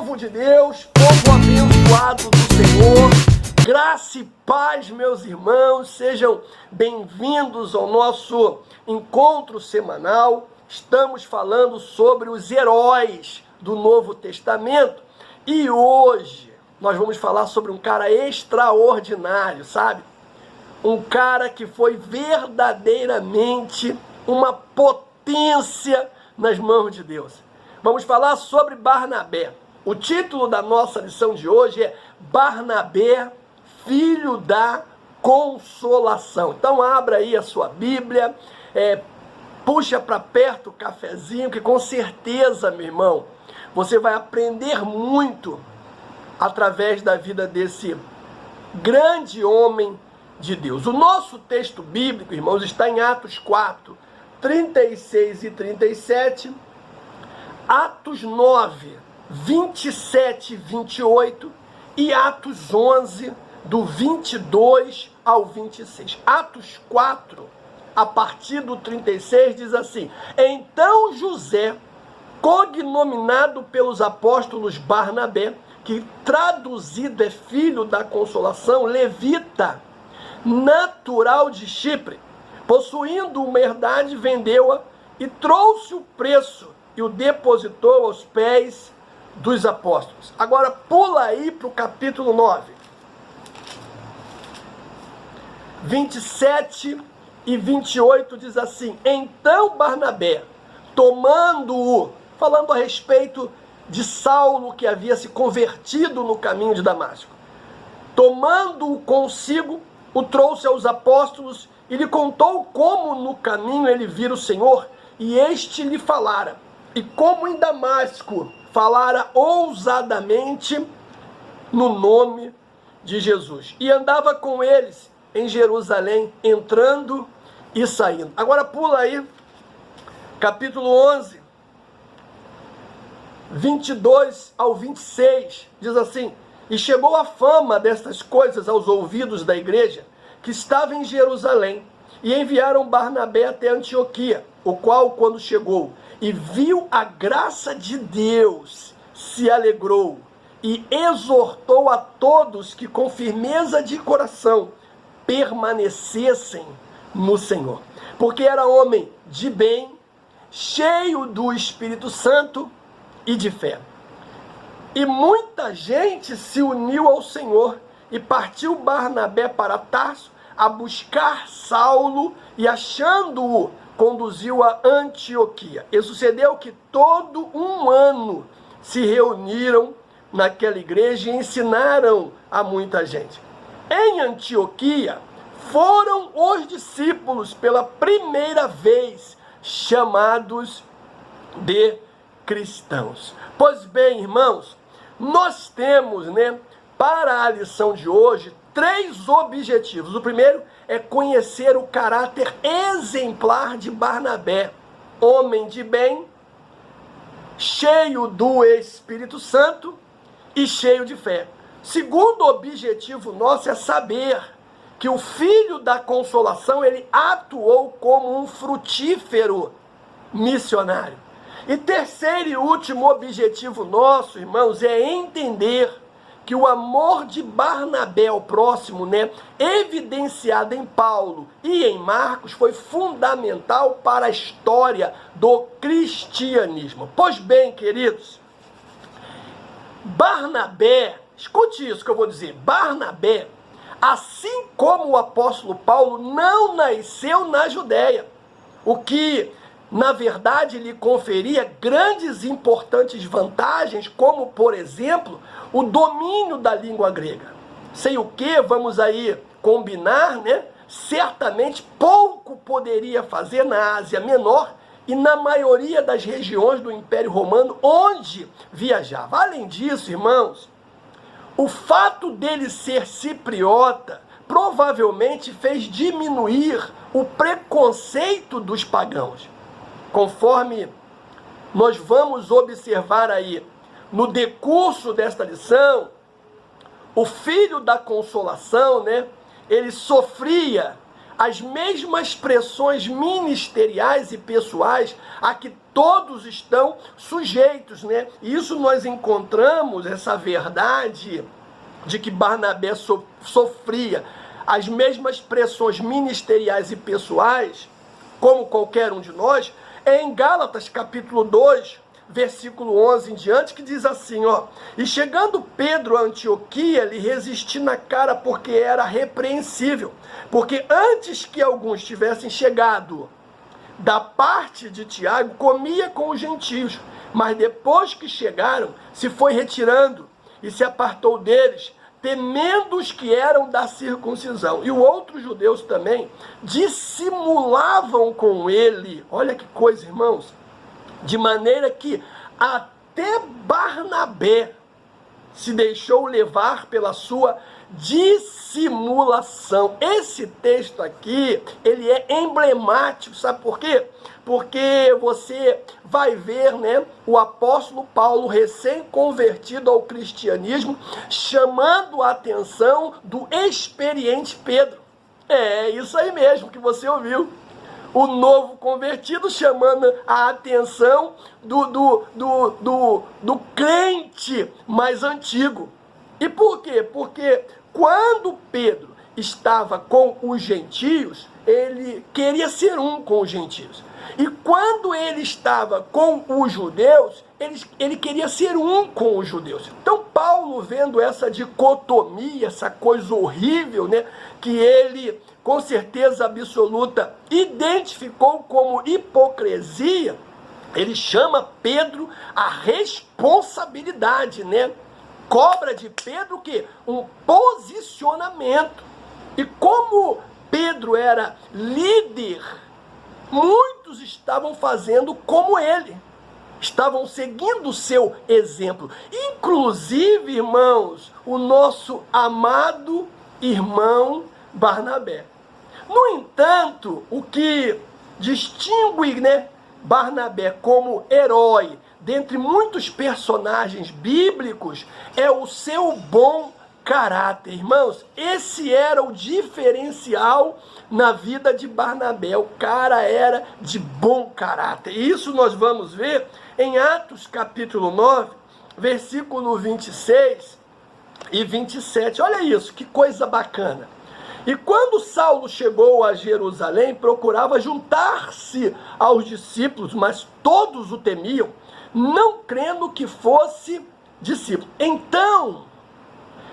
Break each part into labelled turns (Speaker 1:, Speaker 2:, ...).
Speaker 1: Povo de Deus, povo abençoado do Senhor, graça e paz, meus irmãos, sejam bem-vindos ao nosso encontro semanal. Estamos falando sobre os heróis do Novo Testamento e hoje nós vamos falar sobre um cara extraordinário, sabe? Um cara que foi verdadeiramente uma potência nas mãos de Deus. Vamos falar sobre Barnabé. O título da nossa lição de hoje é Barnabé, filho da consolação. Então abra aí a sua Bíblia, puxa para perto o cafezinho, que com certeza, meu irmão, você vai aprender muito através da vida desse grande homem de Deus. O nosso texto bíblico, irmãos, está em Atos 4, 36 e 37, Atos 9, 27 e 28 e Atos 11, do 22 ao 26. Atos 4, a partir do 36, diz assim: Então José, cognominado pelos apóstolos Barnabé, que traduzido é filho da consolação, levita, natural de Chipre, possuindo uma herdade, vendeu-a e trouxe o preço e o depositou aos pés dos apóstolos. Agora pula aí para o capítulo 9, 27 e 28 diz assim: Então Barnabé, tomando-o, falando a respeito de Saulo, que havia se convertido no caminho de Damasco, tomando-o consigo, o trouxe aos apóstolos e lhe contou como no caminho ele vira o Senhor, e este lhe falara, e como em Damasco falara ousadamente no nome de Jesus. E andava com eles em Jerusalém, entrando e saindo. Agora pula aí, capítulo 11, 22 ao 26, diz assim: E chegou a fama destas coisas aos ouvidos da igreja que estava em Jerusalém, e enviaram Barnabé até Antioquia, o qual, quando chegou e viu a graça de Deus, se alegrou e exortou a todos que com firmeza de coração permanecessem no Senhor, porque era homem de bem, cheio do Espírito Santo e de fé. E muita gente se uniu ao Senhor, e partiu Barnabé para Tarso a buscar Saulo, e achando-o, conduziu a Antioquia. E sucedeu que todo um ano se reuniram naquela igreja e ensinaram a muita gente. Em Antioquia foram os discípulos pela primeira vez chamados de cristãos. Pois bem, irmãos, nós temos, para a lição de hoje, 3 objetivos. O primeiro é conhecer o caráter exemplar de Barnabé, homem de bem, cheio do Espírito Santo e cheio de fé. Segundo objetivo nosso é saber que o filho da consolação, ele atuou como um frutífero missionário. E terceiro e último objetivo nosso, irmãos, é entender que o amor de Barnabé ao próximo, evidenciado em Paulo e em Marcos, foi fundamental para a história do cristianismo. Pois bem, queridos, Barnabé, escute isso que eu vou dizer, Barnabé, assim como o apóstolo Paulo, não nasceu na Judéia, o que na verdade lhe conferia grandes e importantes vantagens, como, por exemplo, o domínio da língua grega. Sem o que, vamos aí combinar, certamente pouco poderia fazer na Ásia Menor e na maioria das regiões do Império Romano onde viajava. Além disso, irmãos, o fato dele ser cipriota provavelmente fez diminuir o preconceito dos pagãos. Conforme nós vamos observar aí no decurso desta lição, o filho da consolação, ele sofria as mesmas pressões ministeriais e pessoais a que todos estão sujeitos, né? E isso nós encontramos, essa verdade de que Barnabé sofria as mesmas pressões ministeriais e pessoais, como qualquer um de nós, é em Gálatas capítulo 2, versículo 11 em diante, que diz assim, ó: e chegando Pedro a Antioquia, lhe resisti na cara, porque era repreensível, porque antes que alguns tivessem chegado da parte de Tiago, comia com os gentios, mas depois que chegaram, se foi retirando e se apartou deles, temendo os que eram da circuncisão. E os outros judeus também dissimulavam com ele. Olha que coisa, irmãos. De maneira que até Barnabé se deixou levar pela sua dissimulação. Esse texto aqui, ele é emblemático, sabe por quê? Porque você vai ver, né, o apóstolo Paulo, recém-convertido ao cristianismo, chamando a atenção do experiente Pedro. É isso aí mesmo que você ouviu. O novo convertido chamando a atenção do crente mais antigo. E por quê? Porque quando Pedro estava com os gentios, ele queria ser um com os gentios. E quando ele estava com os judeus, ele queria ser um com os judeus. Então Paulo, vendo essa dicotomia, essa coisa horrível, né, que ele, com certeza absoluta, identificou como hipocrisia, ele chama Pedro à responsabilidade, né? Cobra de Pedro o quê? Um posicionamento. E como Pedro era líder, muitos estavam fazendo como ele. Estavam seguindo o seu exemplo. Inclusive, irmãos, o nosso amado irmão Barnabé. No entanto, o que distingue, né, Barnabé como herói dentre muitos personagens bíblicos é o seu bom caráter. Irmãos, esse era o diferencial na vida de Barnabé. O cara era de bom caráter. E isso nós vamos ver em Atos capítulo 9, versículo 26 e 27. Olha isso, que coisa bacana. E quando Saulo chegou a Jerusalém, procurava juntar-se aos discípulos, mas todos o temiam, não crendo que fosse discípulo. Então,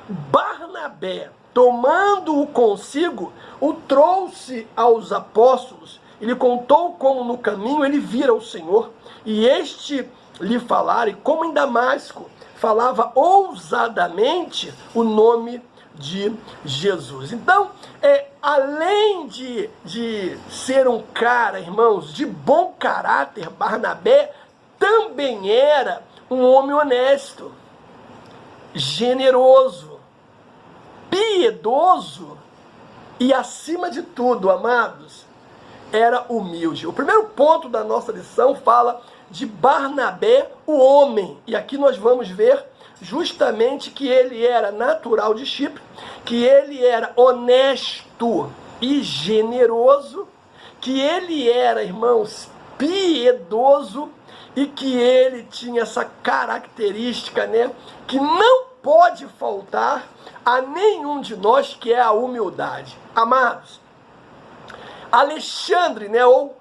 Speaker 1: Barnabé, tomando-o consigo, o trouxe aos apóstolos e lhe contou como no caminho ele vira o Senhor, e este lhe falara, e como em Damasco falava ousadamente o nome de Jesus. Então, além de ser um cara, irmãos, de bom caráter, Barnabé também era um homem honesto, generoso, piedoso e, acima de tudo, amados, era humilde. O primeiro ponto da nossa lição fala de Barnabé, o homem. E aqui nós vamos ver justamente que ele era natural de Chipre, que ele era honesto e generoso, que ele era, irmãos, piedoso e que ele tinha essa característica, né, que não pode faltar a nenhum de nós, que é a humildade. Amados, Alexandre, né, ou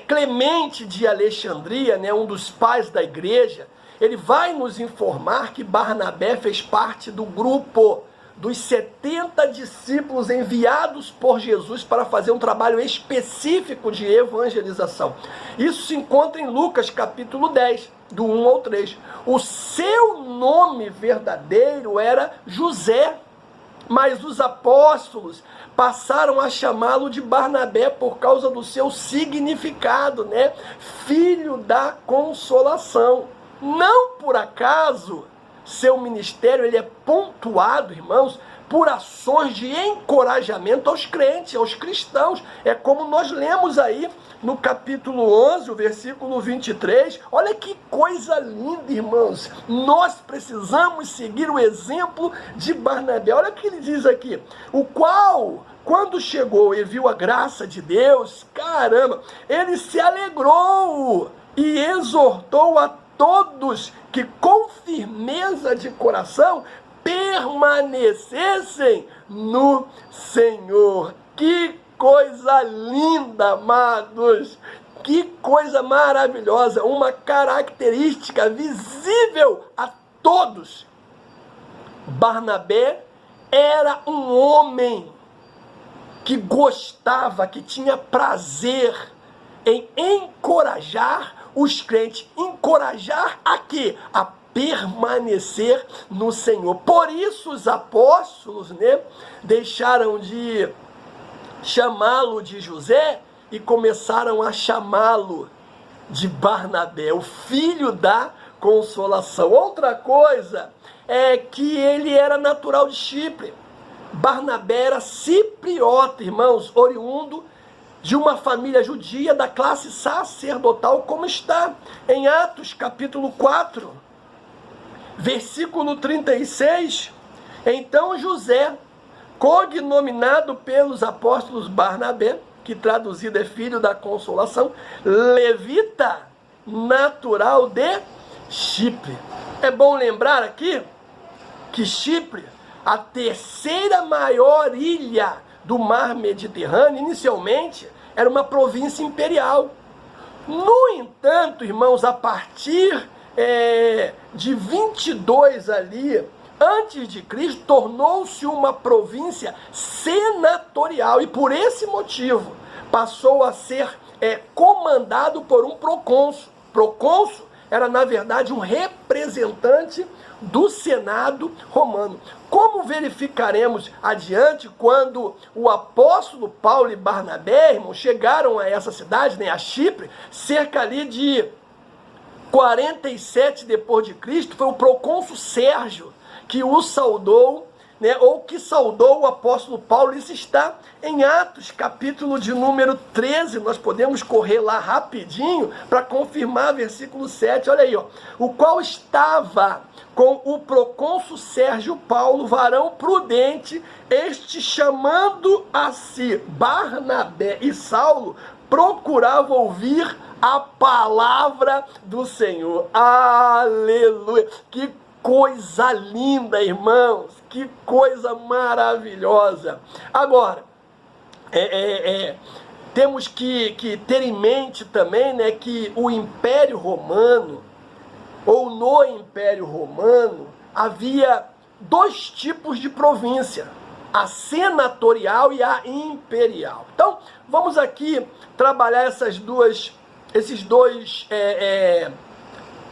Speaker 1: Clemente de Alexandria, né, um dos pais da igreja, ele vai nos informar que Barnabé fez parte do grupo dos 70 discípulos enviados por Jesus para fazer um trabalho específico de evangelização. Isso se encontra em Lucas capítulo 10, do 1 ao 3. O seu nome verdadeiro era José, mas os apóstolos passaram a chamá-lo de Barnabé por causa do seu significado, né? Filho da consolação. Não por acaso, seu ministério ele é pontuado, irmãos, por ações de encorajamento aos crentes, aos cristãos. É como nós lemos aí no capítulo 11, o versículo 23. Olha que coisa linda, irmãos. Nós precisamos seguir o exemplo de Barnabé. Olha o que ele diz aqui. O qual, quando chegou e viu a graça de Deus, caramba, ele se alegrou e exortou a todos que com firmeza de coração permanecessem no Senhor. Que coisa linda, amados! Que coisa maravilhosa! Uma característica visível a todos. Barnabé era um homem que gostava, que tinha prazer em encorajar os crentes. Encorajar a quê? A permanecer no Senhor. Por isso os apóstolos, né, deixaram de chamá-lo de José e começaram a chamá-lo de Barnabé, o filho da consolação. Outra coisa é que ele era natural de Chipre. Barnabé era cipriota, irmãos, oriundo de uma família judia da classe sacerdotal, como está em Atos capítulo 4, versículo 36. Então José, cognominado pelos apóstolos Barnabé, que traduzido é filho da consolação, levita, natural de Chipre. É bom lembrar aqui que Chipre, a terceira maior ilha do mar Mediterrâneo, inicialmente era uma província imperial. No entanto, irmãos, a partir de 22 ali, antes de Cristo, tornou-se uma província senatorial e por esse motivo passou a ser comandado por um procônsul. Procônsul era, na verdade, um representante do Senado romano. Como verificaremos adiante, quando o apóstolo Paulo e Barnabé, irmão, chegaram a essa cidade, né, a Chipre, cerca ali de 47 depois de Cristo, foi o procônsul Sérgio que o saudou, né, ou que saudou o apóstolo Paulo. Isso está em Atos, capítulo de número 13, nós podemos correr lá rapidinho para confirmar versículo 7, olha aí, ó. O qual estava com o procônsul Sérgio Paulo, varão prudente, este chamando a si Barnabé e Saulo, procurava ouvir a palavra do Senhor. Aleluia! Que coisa linda, irmãos! Que coisa maravilhosa! Agora, temos que ter em mente também, né, que o Império Romano, ou no Império Romano, havia dois tipos de província: a senatorial e a imperial. Então, vamos aqui trabalhar esses dois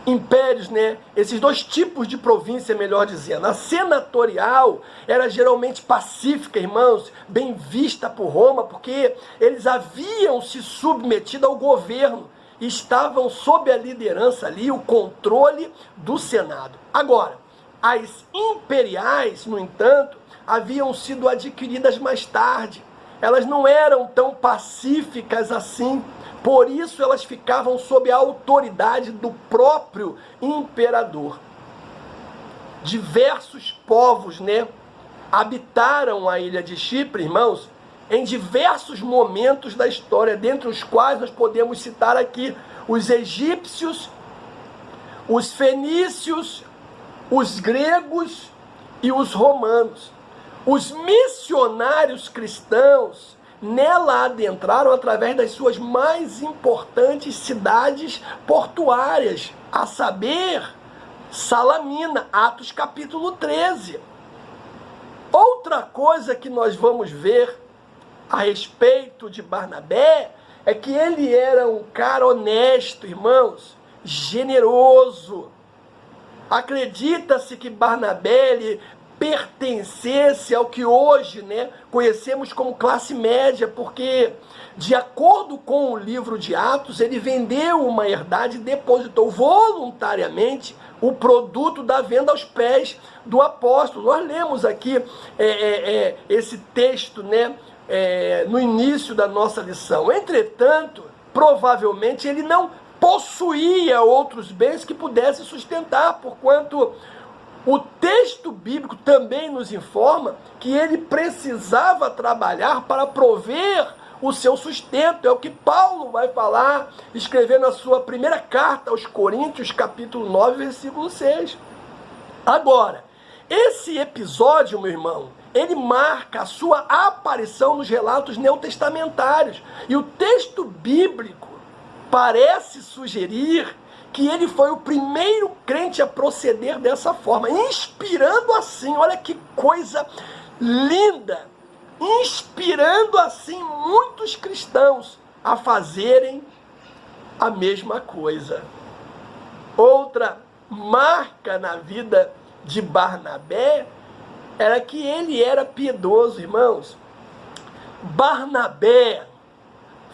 Speaker 1: impérios, né? Esses dois tipos de província, melhor dizendo. A senatorial era geralmente pacífica, irmãos, bem vista por Roma, porque eles haviam se submetido ao governo, estavam sob a liderança ali, o controle do Senado. Agora, as imperiais, no entanto, haviam sido adquiridas mais tarde. Elas não eram tão pacíficas assim. Por isso elas ficavam sob a autoridade do próprio imperador. Diversos povos, né, habitaram a ilha de Chipre, irmãos, em diversos momentos da história, dentre os quais nós podemos citar aqui os egípcios, os fenícios, os gregos e os romanos. Os missionários cristãos nela adentraram através das suas mais importantes cidades portuárias, a saber, Salamina, Atos capítulo 13. Outra coisa que nós vamos ver a respeito de Barnabé é que ele era um cara honesto, irmãos, generoso. Acredita-se que Barnabé pertencesse ao que hoje, né, conhecemos como classe média, porque, de acordo com o livro de Atos, ele vendeu uma herdade e depositou voluntariamente o produto da venda aos pés do apóstolo. Nós lemos aqui esse texto, né, no início da nossa lição. Entretanto, provavelmente ele não possuía outros bens que pudesse sustentar, porquanto o texto bíblico também nos informa que ele precisava trabalhar para prover o seu sustento. É o que Paulo vai falar, escrevendo a sua primeira carta aos Coríntios, capítulo 9, versículo 6. Agora, esse episódio, meu irmão, ele marca a sua aparição nos relatos neotestamentários. E o texto bíblico parece sugerir que ele foi o primeiro crente a proceder dessa forma, inspirando assim, olha que coisa linda, inspirando assim muitos cristãos a fazerem a mesma coisa. Outra marca na vida de Barnabé era que ele era piedoso, irmãos. Barnabé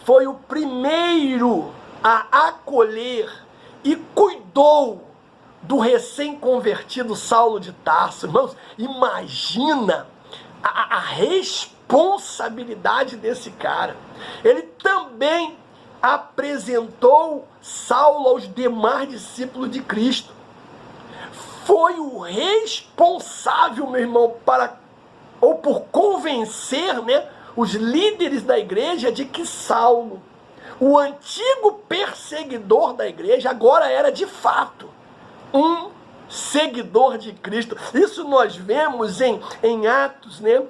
Speaker 1: foi o primeiro a acolher e cuidou do recém-convertido Saulo de Tarso. Irmãos, imagina a responsabilidade desse cara. Ele também apresentou Saulo aos demais discípulos de Cristo. Foi o responsável, meu irmão, por convencer, né, os líderes da igreja de que Saulo, o antigo perseguidor da igreja, agora era de fato um seguidor de Cristo. Isso nós vemos em Atos, né,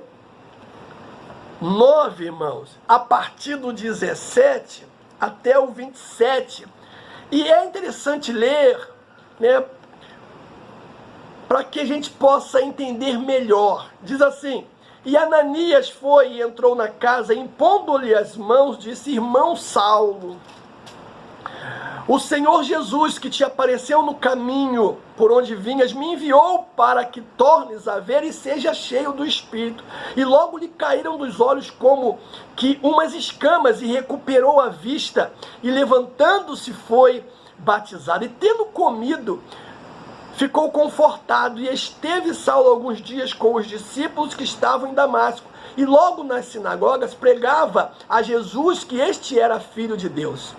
Speaker 1: 9, irmãos, a partir do 17 até o 27. E é interessante ler, né, para que a gente possa entender melhor. Diz assim: e Ananias foi e entrou na casa, impondo-lhe as mãos, disse: irmão Saulo, o Senhor Jesus, que te apareceu no caminho por onde vinhas, me enviou para que tornes a ver e seja cheio do Espírito. E logo lhe caíram dos olhos como que umas escamas, e recuperou a vista, e levantando-se foi batizado. E tendo comido, ficou confortado, e esteve Saulo alguns dias com os discípulos que estavam em Damasco. E logo nas sinagogas pregava a Jesus que este era filho de Deus.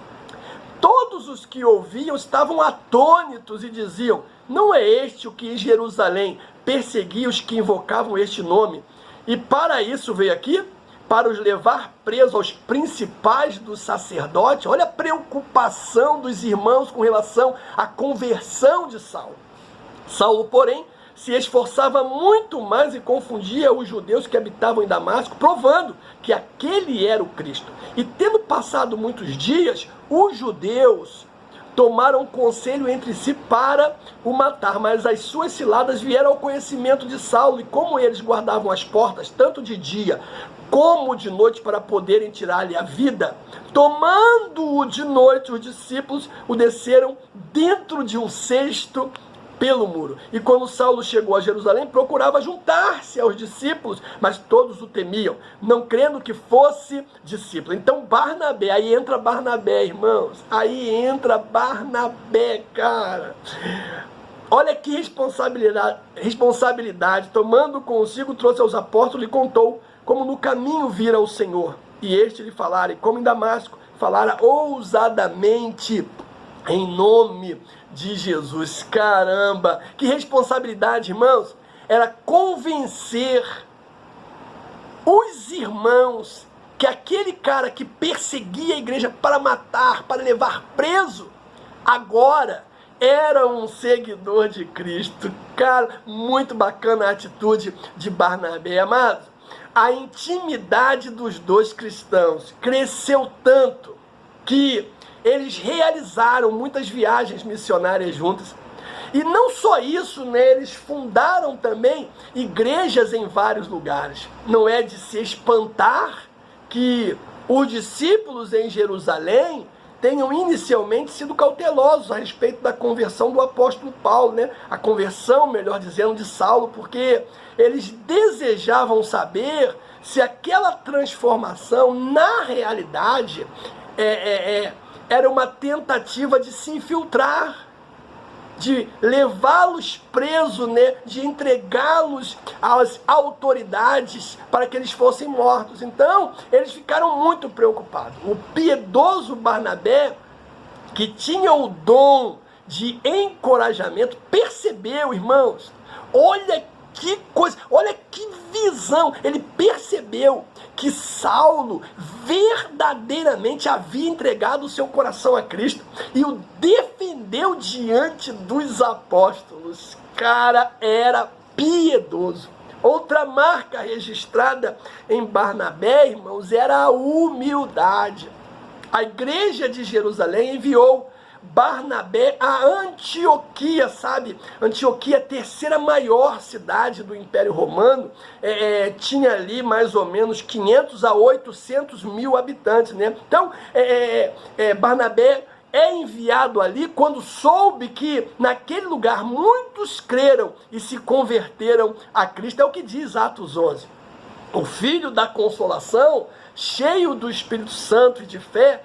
Speaker 1: Todos os que ouviam estavam atônitos e diziam: não é este o que em Jerusalém perseguia os que invocavam este nome? E para isso veio aqui? Para os levar presos aos principais dos sacerdotes? Olha a preocupação dos irmãos com relação à conversão de Saulo. Saulo, porém, se esforçava muito mais e confundia os judeus que habitavam em Damasco, provando que aquele era o Cristo. E tendo passado muitos dias, os judeus tomaram conselho entre si para o matar, mas as suas ciladas vieram ao conhecimento de Saulo, e como eles guardavam as portas, tanto de dia como de noite, para poderem tirar-lhe a vida, tomando-o de noite, os discípulos o desceram dentro de um cesto pelo muro. E quando Saulo chegou a Jerusalém, procurava juntar-se aos discípulos, mas todos o temiam, não crendo que fosse discípulo. Então Barnabé, aí entra Barnabé, irmãos, aí entra Barnabé, cara. Olha que responsabilidade, tomando consigo, trouxe aos apóstolos e contou como no caminho vira o Senhor, e este lhe falara, e como em Damasco falara ousadamente em nome de Jesus. Caramba, que responsabilidade, irmãos. Era convencer os irmãos que aquele cara que perseguia a igreja para matar, para levar preso, agora era um seguidor de Cristo. Cara, muito bacana a atitude de Barnabé, amados. A intimidade dos dois cristãos cresceu tanto que eles realizaram muitas viagens missionárias juntas. E não só isso, né? Eles fundaram também igrejas em vários lugares. Não é de se espantar que os discípulos em Jerusalém tenham inicialmente sido cautelosos a respeito da conversão do apóstolo Paulo, né? A conversão, melhor dizendo, de Saulo, porque eles desejavam saber se aquela transformação, na realidade, era uma tentativa de se infiltrar, de levá-los presos, né, de entregá-los às autoridades para que eles fossem mortos. Então, eles ficaram muito preocupados. O piedoso Barnabé, que tinha o dom de encorajamento, percebeu, irmãos, olha que coisa, olha que visão. Ele percebeu que Saulo verdadeiramente havia entregado o seu coração a Cristo e o defendeu diante dos apóstolos. Cara, era piedoso. Outra marca registrada em Barnabé, irmãos, era a humildade. A igreja de Jerusalém enviou Barnabé a Antioquia, sabe? Antioquia, a terceira maior cidade do Império Romano, tinha ali mais ou menos 500 a 800 mil habitantes, né? Então, Barnabé é enviado ali quando soube que naquele lugar muitos creram e se converteram a Cristo. É o que diz Atos 11. O filho da consolação, cheio do Espírito Santo e de fé,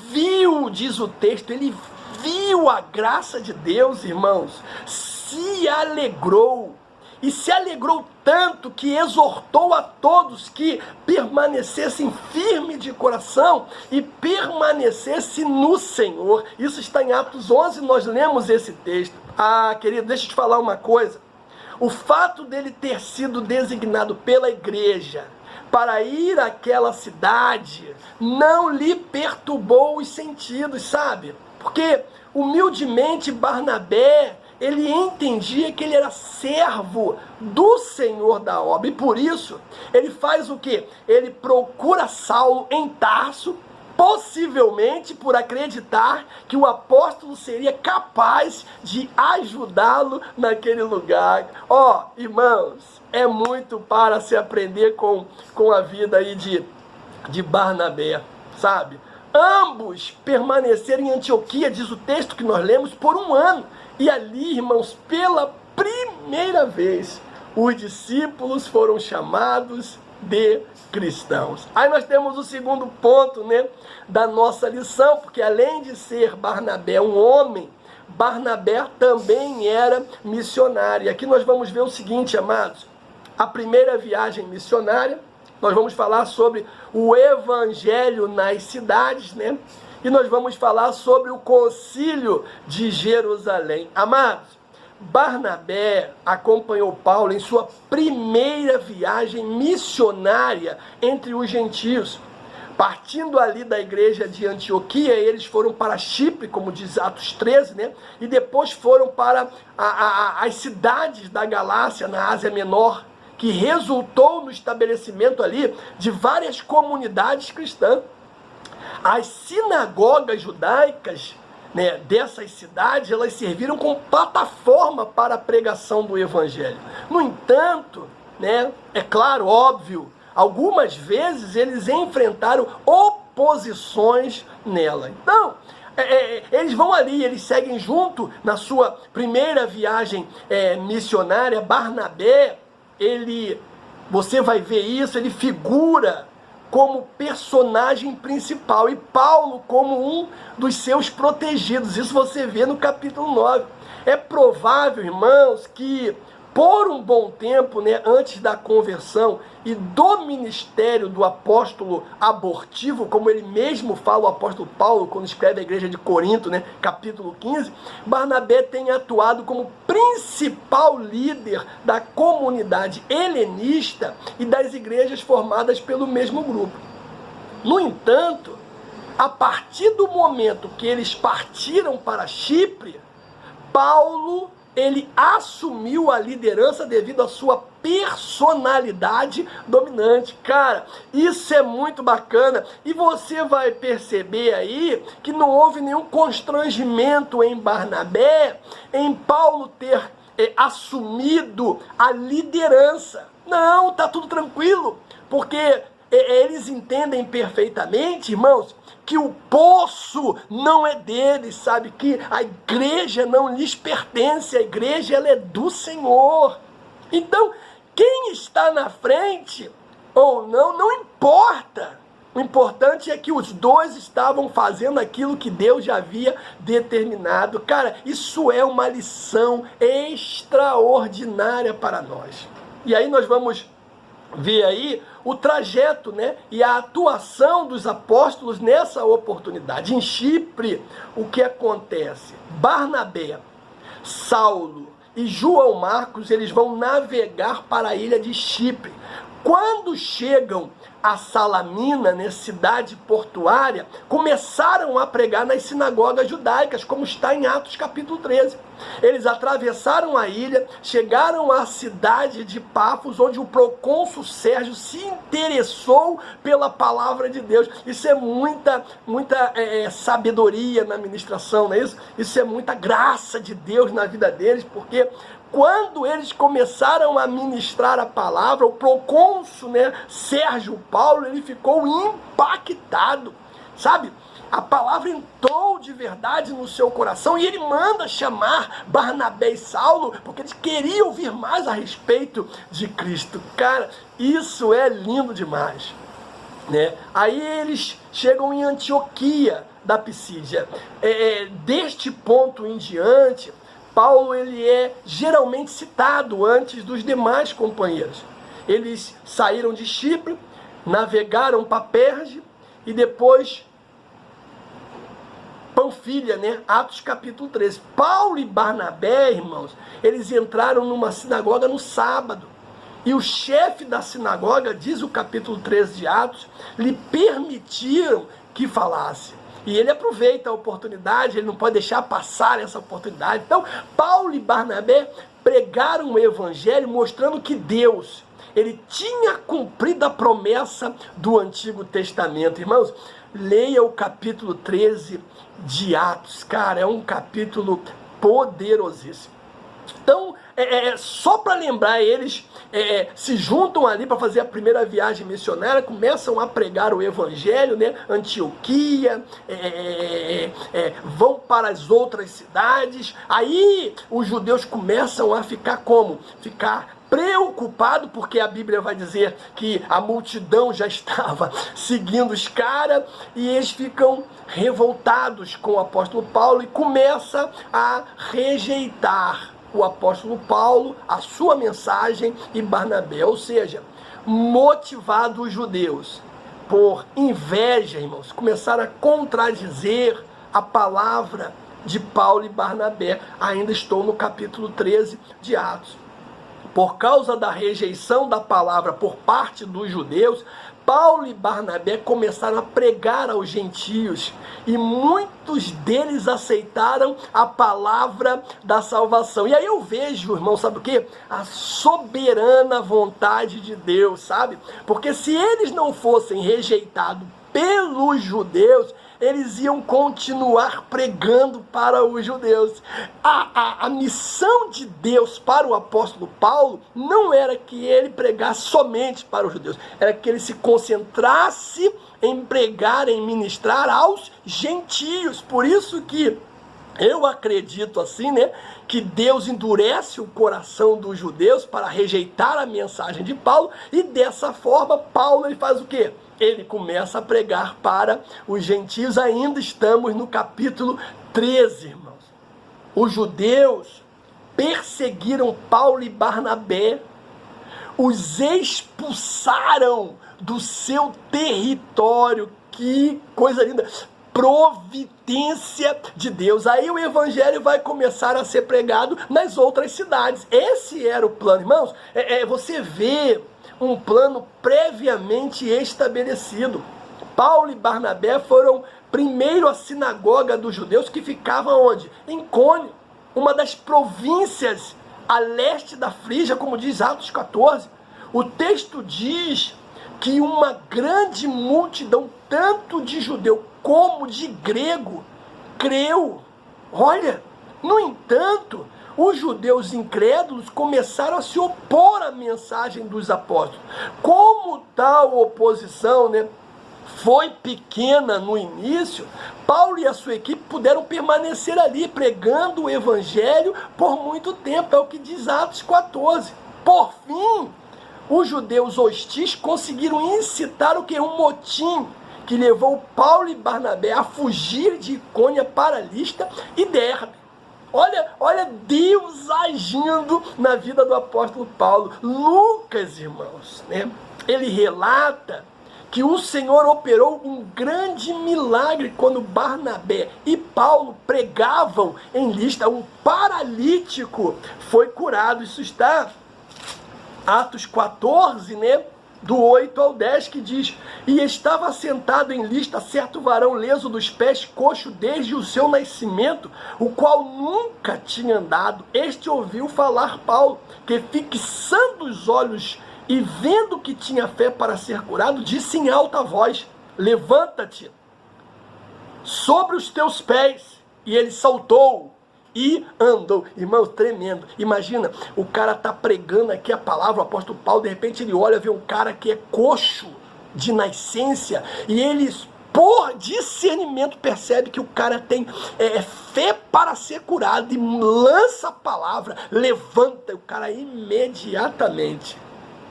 Speaker 1: viu, diz o texto, ele viu a graça de Deus, irmãos, se alegrou, e se alegrou tanto que exortou a todos que permanecessem firmes de coração e permanecessem no Senhor. Isso está em Atos 11, nós lemos esse texto. Ah, querido, deixa eu te falar uma coisa. O fato dele ter sido designado pela igreja para ir àquela cidade não lhe perturbou os sentidos, sabe? Porque humildemente Barnabé, ele entendia que ele era servo do Senhor da obra. E por isso, ele faz o quê? Ele procura Saulo em Tarso, possivelmente por acreditar que o apóstolo seria capaz de ajudá-lo naquele lugar. Ó, irmãos, é muito para se aprender com a vida aí de Barnabé, sabe? Ambos permaneceram em Antioquia, diz o texto que nós lemos, por 1 ano. E ali, irmãos, pela primeira vez, os discípulos foram chamados de cristãos. Aí nós temos o segundo ponto, né, da nossa lição, porque além de ser Barnabé um homem, Barnabé também era missionário. E aqui nós vamos ver o seguinte, amados. A primeira viagem missionária, nós vamos falar sobre o evangelho nas cidades, né? E nós vamos falar sobre o concílio de Jerusalém. Amados, Barnabé acompanhou Paulo em sua primeira viagem missionária entre os gentios. Partindo ali da igreja de Antioquia, eles foram para Chipre, como diz Atos 13, né? E depois foram para as cidades da Galácia, na Ásia Menor, que resultou no estabelecimento ali de várias comunidades cristãs. As sinagogas judaicas, né, dessas cidades, elas serviram como plataforma para a pregação do evangelho. No entanto, né, é claro, óbvio, algumas vezes eles enfrentaram oposições nela. Então, eles vão ali, eles seguem junto na sua primeira viagem missionária. Barnabé, você vai ver isso, ele figura como personagem principal e Paulo como um dos seus protegidos. Isso você vê no capítulo 9. É provável, irmãos, que por um bom tempo, né, antes da conversão e do ministério do apóstolo abortivo, como ele mesmo fala, o apóstolo Paulo, quando escreve a igreja de Corinto, né, capítulo 15, Barnabé tem atuado como principal líder da comunidade helenista e das igrejas formadas pelo mesmo grupo. No entanto, a partir do momento que eles partiram para Chipre, Paulo, ele assumiu a liderança devido à sua personalidade dominante. Cara, isso é muito bacana. E você vai perceber aí que não houve nenhum constrangimento em Barnabé, em Paulo ter assumido a liderança. Não, tá tudo tranquilo, porque eles entendem perfeitamente, irmãos, que o poço não é deles, sabe? Que a igreja não lhes pertence, a igreja ela é do Senhor. Então, quem está na frente ou não, não importa. O importante é que os dois estavam fazendo aquilo que Deus já havia determinado. Cara, isso é uma lição extraordinária para nós. E aí nós vamos ver aí o trajeto, né, e a atuação dos apóstolos nessa oportunidade. Em Chipre, o que acontece? Barnabé, Saulo e João Marcos, eles vão navegar para a ilha de Chipre. Quando chegam a Salamina, né, cidade portuária, começaram a pregar nas sinagogas judaicas, como está em Atos capítulo 13. Eles atravessaram a ilha, chegaram à cidade de Pafos, onde o procônsul Sérgio se interessou pela palavra de Deus. Isso é muita sabedoria na ministração, não é isso? Isso é muita graça de Deus na vida deles, porque quando eles começaram a ministrar a palavra, o procônsul, né, Sérgio Paulo, ele ficou impactado, sabe? A palavra entrou de verdade no seu coração e ele manda chamar Barnabé e Saulo, porque eles queriam ouvir mais a respeito de Cristo. Cara, isso é lindo demais, né? Aí eles chegam em Antioquia da Pisídia. Deste ponto em diante, Paulo ele é geralmente citado antes dos demais companheiros. Eles saíram de Chipre, navegaram para Perge e depois Panfilha, né? Atos capítulo 13. Paulo e Barnabé, irmãos, eles entraram numa sinagoga no sábado. E o chefe da sinagoga, diz o capítulo 13 de Atos, lhe permitiram que falasse. E ele aproveita a oportunidade, ele não pode deixar passar essa oportunidade. Então, Paulo e Barnabé pregaram o evangelho mostrando que Deus, ele tinha cumprido a promessa do Antigo Testamento. Irmãos, leia o capítulo 13 de Atos. Cara, é um capítulo poderosíssimo. Então, só para lembrar, eles se juntam ali para fazer a primeira viagem missionária, começam a pregar o evangelho, né? Antioquia, vão para as outras cidades. Aí os judeus começam a ficar como? Ficar preocupado, porque a Bíblia vai dizer que a multidão já estava seguindo os caras, e eles ficam revoltados com o apóstolo Paulo e começam a rejeitar o apóstolo Paulo, a sua mensagem e Barnabé. Ou seja, motivados os judeus por inveja, irmãos, começaram a contradizer a palavra de Paulo e Barnabé. Ainda estou no capítulo 13 de Atos. Por causa da rejeição da palavra por parte dos judeus, Paulo e Barnabé começaram a pregar aos gentios, e muitos deles aceitaram a palavra da salvação. E aí eu vejo, irmão, sabe o quê? A soberana vontade de Deus, sabe? Porque se eles não fossem rejeitados pelos judeus, eles iam continuar pregando para os judeus. A missão de Deus para o apóstolo Paulo não era que ele pregasse somente para os judeus, era que ele se concentrasse em pregar, em ministrar aos gentios. Por isso que eu acredito assim, né, que Deus endurece o coração dos judeus para rejeitar a mensagem de Paulo, e dessa forma Paulo ele faz o quê? Ele começa a pregar para os gentios. Ainda estamos no capítulo 13, irmãos. Os judeus perseguiram Paulo e Barnabé, os expulsaram do seu território. Que coisa linda! Providência de Deus. Aí o evangelho vai começar a ser pregado nas outras cidades. Esse era o plano, irmãos. Você vê um plano previamente estabelecido. Paulo e Barnabé foram primeiro à sinagoga dos judeus, que ficava onde? Em Icônio, uma das províncias a leste da Frígia, como diz Atos 14. O texto diz que uma grande multidão, tanto de judeu como de grego, creu. Olha, no entanto, os judeus incrédulos começaram a se opor à mensagem dos apóstolos. Como tal oposição, né, foi pequena no início, Paulo e a sua equipe puderam permanecer ali pregando o evangelho por muito tempo. É o que diz Atos 14. Por fim, os judeus hostis conseguiram incitar o que? Um motim que levou Paulo e Barnabé a fugir de Icônia para Listra e Derbe. Olha Deus agindo na vida do apóstolo Paulo. Lucas, irmãos, né, ele relata que o Senhor operou um grande milagre quando Barnabé e Paulo pregavam em Listra. Um paralítico foi curado. Isso está Atos 14, né, do 8 ao 10, que diz: e estava sentado em Listra certo varão leso dos pés, coxo desde o seu nascimento, o qual nunca tinha andado. Este ouviu falar Paulo, que fixando os olhos e vendo que tinha fé para ser curado, disse em alta voz: levanta-te sobre os teus pés. E ele saltou e andou. Irmão, tremendo. Imagina, o cara tá pregando aqui a palavra, o apóstolo Paulo, de repente ele olha, vê um cara que é coxo de nascença, e ele, por discernimento, percebe que o cara tem fé para ser curado, e lança a palavra, levanta, o cara imediatamente,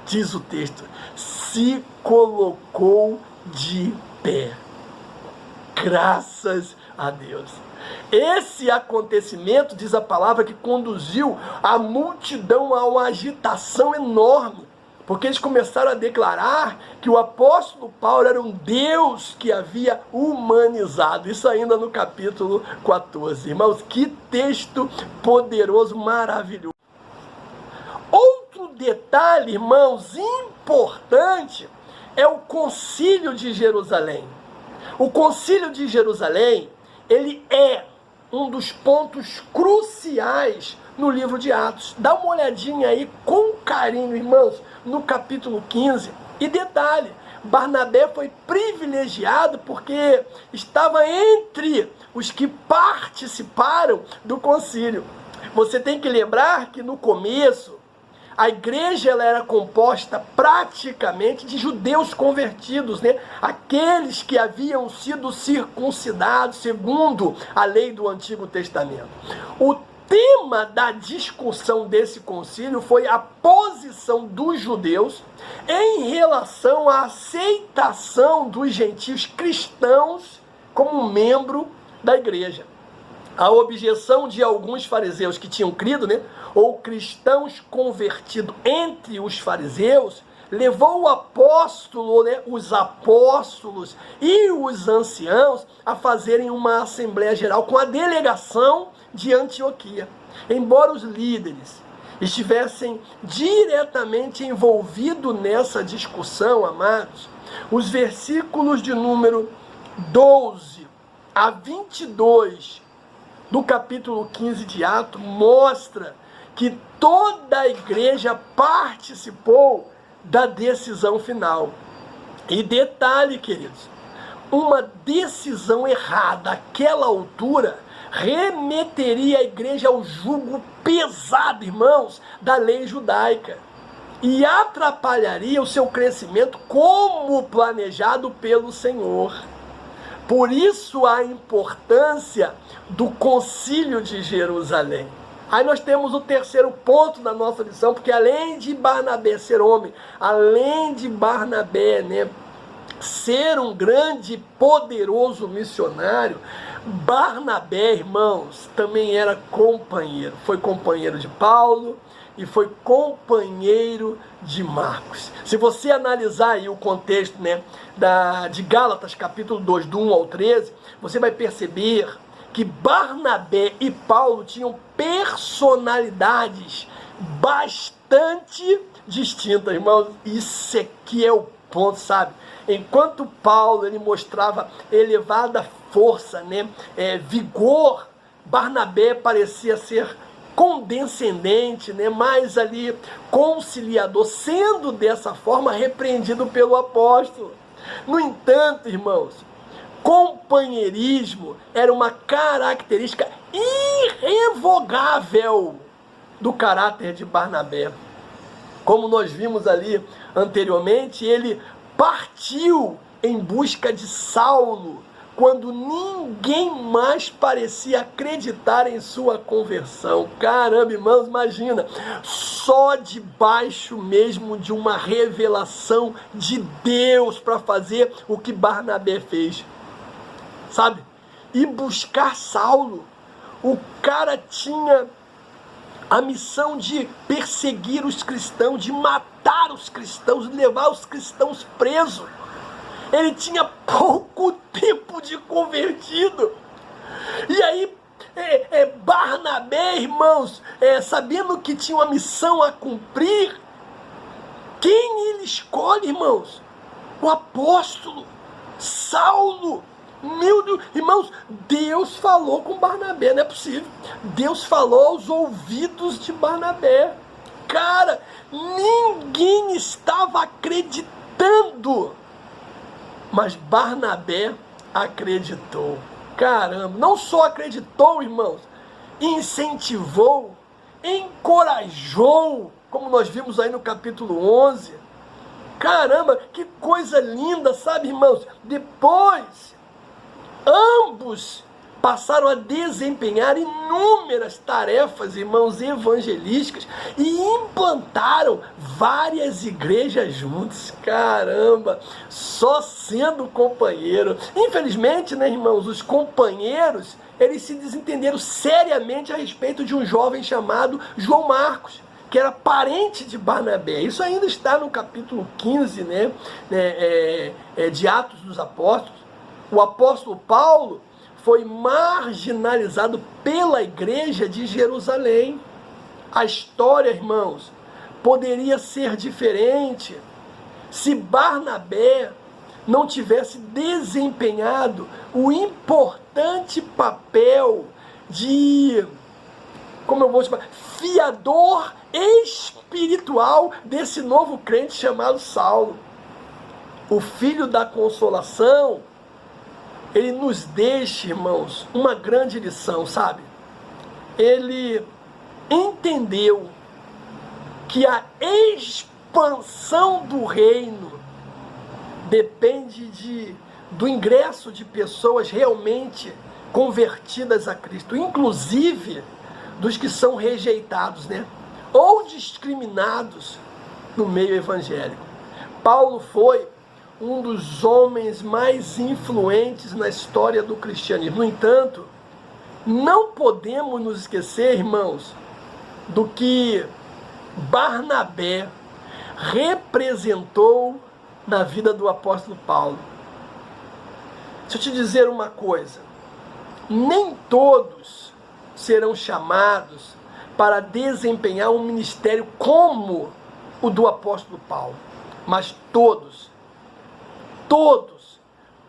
Speaker 1: diz o texto, se colocou de pé. Graças a Deus. Esse acontecimento, diz a palavra, que conduziu a multidão a uma agitação enorme, porque eles começaram a declarar que o apóstolo Paulo era um Deus que havia humanizado. Isso ainda no capítulo 14. Irmãos, que texto poderoso, maravilhoso. Outro detalhe, irmãos, importante, é o Concílio de Jerusalém. O Concílio de Jerusalém, ele é um dos pontos cruciais no livro de Atos. Dá uma olhadinha aí com carinho, irmãos, no capítulo 15. E detalhe, Barnabé foi privilegiado porque estava entre os que participaram do concílio. Você tem que lembrar que no começo, a igreja ela era composta praticamente de judeus convertidos, né? Aqueles que haviam sido circuncidados segundo a lei do Antigo Testamento. O tema da discussão desse concílio foi a posição dos judeus em relação à aceitação dos gentios cristãos como membro da igreja. A objeção de alguns fariseus que tinham crido, né, ou cristãos convertidos entre os fariseus, levou o apóstolo, né, os apóstolos e os anciãos a fazerem uma assembleia geral com a delegação de Antioquia. Embora os líderes estivessem diretamente envolvidos nessa discussão, amados, os versículos de número 12 a 22 do capítulo 15 de Atos mostra que toda a igreja participou da decisão final. E detalhe, queridos, uma decisão errada àquela altura remeteria a igreja ao jugo pesado, irmãos, da lei judaica, e atrapalharia o seu crescimento como planejado pelo Senhor. Por isso a importância do Concílio de Jerusalém. Aí nós temos o terceiro ponto da nossa lição, porque além de Barnabé ser homem, além de Barnabé, né, ser um grande, poderoso missionário, Barnabé, irmãos, também era companheiro. Foi companheiro de Paulo e foi companheiro de Marcos. Se você analisar aí o contexto, né, de Gálatas, capítulo 2, do 1 ao 13, você vai perceber que Barnabé e Paulo tinham personalidades bastante distintas, irmãos. Isso aqui é o ponto, sabe? Enquanto Paulo ele mostrava elevada força, né, vigor, Barnabé parecia ser condescendente, né, mais ali conciliador, sendo dessa forma repreendido pelo apóstolo. No entanto, irmãos, companheirismo era uma característica irrevogável do caráter de Barnabé. Como nós vimos ali anteriormente, ele partiu em busca de Saulo, quando ninguém mais parecia acreditar em sua conversão. Caramba, irmãos, imagina, só debaixo mesmo de uma revelação de Deus para fazer o que Barnabé fez, sabe? E buscar Saulo. O cara tinha a missão de perseguir os cristãos, de matar os cristãos, de levar os cristãos presos. Ele tinha pouco tempo de convertido. E aí, Barnabé, irmãos, sabendo que tinha uma missão a cumprir, quem ele escolhe, irmãos? O apóstolo Saulo. Meu Deus, irmãos, Deus falou com Barnabé, não é possível. Deus falou aos ouvidos de Barnabé. Cara, ninguém estava acreditando. Mas Barnabé acreditou. Caramba, não só acreditou, irmãos, incentivou, encorajou, como nós vimos aí no capítulo 11. Caramba, que coisa linda, sabe, irmãos? Depois, ambos passaram a desempenhar inúmeras tarefas, irmãos, evangelísticas e implantaram várias igrejas juntos. Caramba, só sendo companheiro. Infelizmente, né, irmãos, os companheiros, eles se desentenderam seriamente a respeito de um jovem chamado João Marcos, que era parente de Barnabé. Isso ainda está no capítulo 15, né, de Atos dos Apóstolos. O apóstolo Paulo foi marginalizado pela igreja de Jerusalém. A história, irmãos, poderia ser diferente se Barnabé não tivesse desempenhado o importante papel de, como eu vou chamar, fiador espiritual desse novo crente chamado Saulo. O filho da consolação, ele nos deixa, irmãos, uma grande lição, sabe? Ele entendeu que a expansão do reino depende do ingresso de pessoas realmente convertidas a Cristo, inclusive dos que são rejeitados, né? Ou discriminados no meio evangélico. Paulo foi um dos homens mais influentes na história do cristianismo. No entanto, não podemos nos esquecer, irmãos, do que Barnabé representou na vida do apóstolo Paulo. Deixa eu te dizer uma coisa, nem todos serão chamados para desempenhar um ministério como o do apóstolo Paulo, mas todos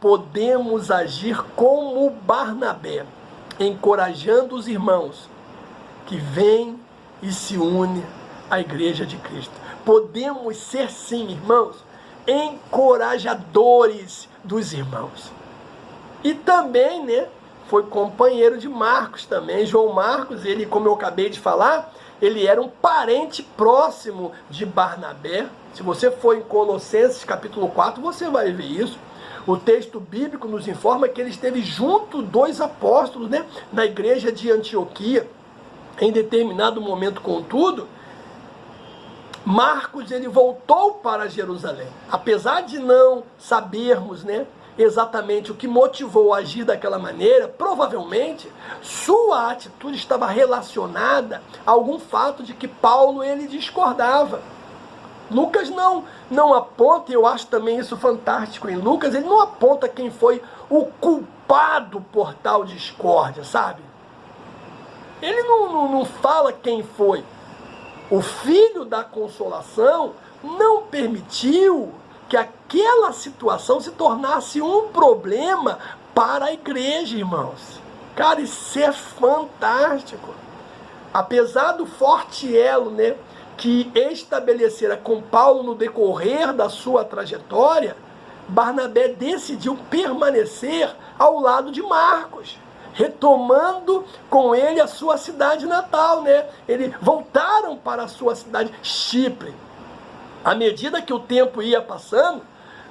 Speaker 1: podemos agir como Barnabé, encorajando os irmãos que vêm e se unem à igreja de Cristo. Podemos ser, sim, irmãos, encorajadores dos irmãos. E também, né, foi companheiro de Marcos também. João Marcos, ele, como eu acabei de falar, ele era um parente próximo de Barnabé. Se você for em Colossenses capítulo 4, você vai ver isso. O texto bíblico nos informa que ele esteve junto dos apóstolos, né, na igreja de Antioquia. Em determinado momento, contudo, Marcos, ele voltou para Jerusalém. Apesar de não sabermos, né, exatamente o que motivou a agir daquela maneira, provavelmente sua atitude estava relacionada a algum fato de que Paulo, ele discordava. Lucas não aponta, e eu acho também isso fantástico em Lucas, ele não aponta quem foi o culpado por tal discórdia, sabe? Ele não fala quem foi. O filho da consolação não permitiu que aquela situação se tornasse um problema para a igreja, irmãos. Cara, isso é fantástico. Apesar do forte elo, né, que estabelecera com Paulo no decorrer da sua trajetória, Barnabé decidiu permanecer ao lado de Marcos, retomando com ele a sua cidade natal, né? Eles voltaram para a sua cidade, Chipre. À medida que o tempo ia passando,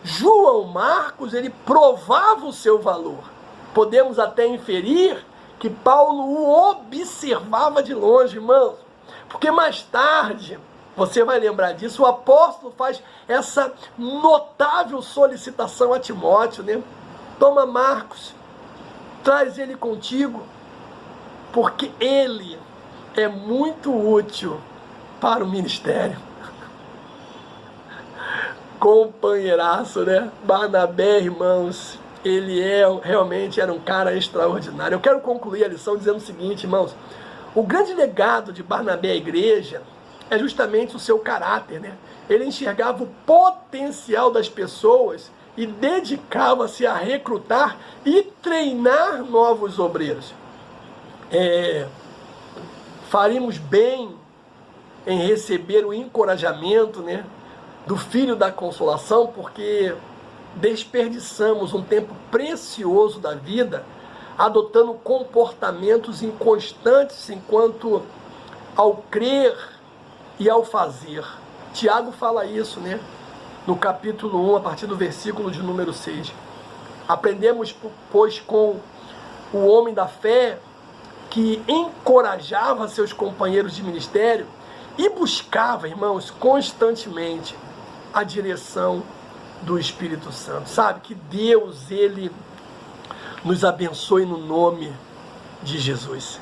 Speaker 1: João Marcos, ele provava o seu valor. Podemos até inferir que Paulo o observava de longe, irmãos. Porque mais tarde, você vai lembrar disso, o apóstolo faz essa notável solicitação a Timóteo, né? Toma Marcos, traz ele contigo, porque ele é muito útil para o ministério. Companheiraço, né? Barnabé, irmãos, ele realmente era um cara extraordinário. Eu quero concluir a lição dizendo o seguinte, irmãos. O grande legado de Barnabé à igreja é justamente o seu caráter, né? Ele enxergava o potencial das pessoas e dedicava-se a recrutar e treinar novos obreiros. Faríamos bem em receber o encorajamento, né, do Filho da Consolação, porque desperdiçamos um tempo precioso da vida adotando comportamentos inconstantes enquanto ao crer e ao fazer. Tiago fala isso, né? No capítulo 1, a partir do versículo de número 6. Aprendemos, pois, com o homem da fé que encorajava seus companheiros de ministério e buscava, irmãos, constantemente a direção do Espírito Santo. Sabe? Que Deus, ele nos abençoe no nome de Jesus.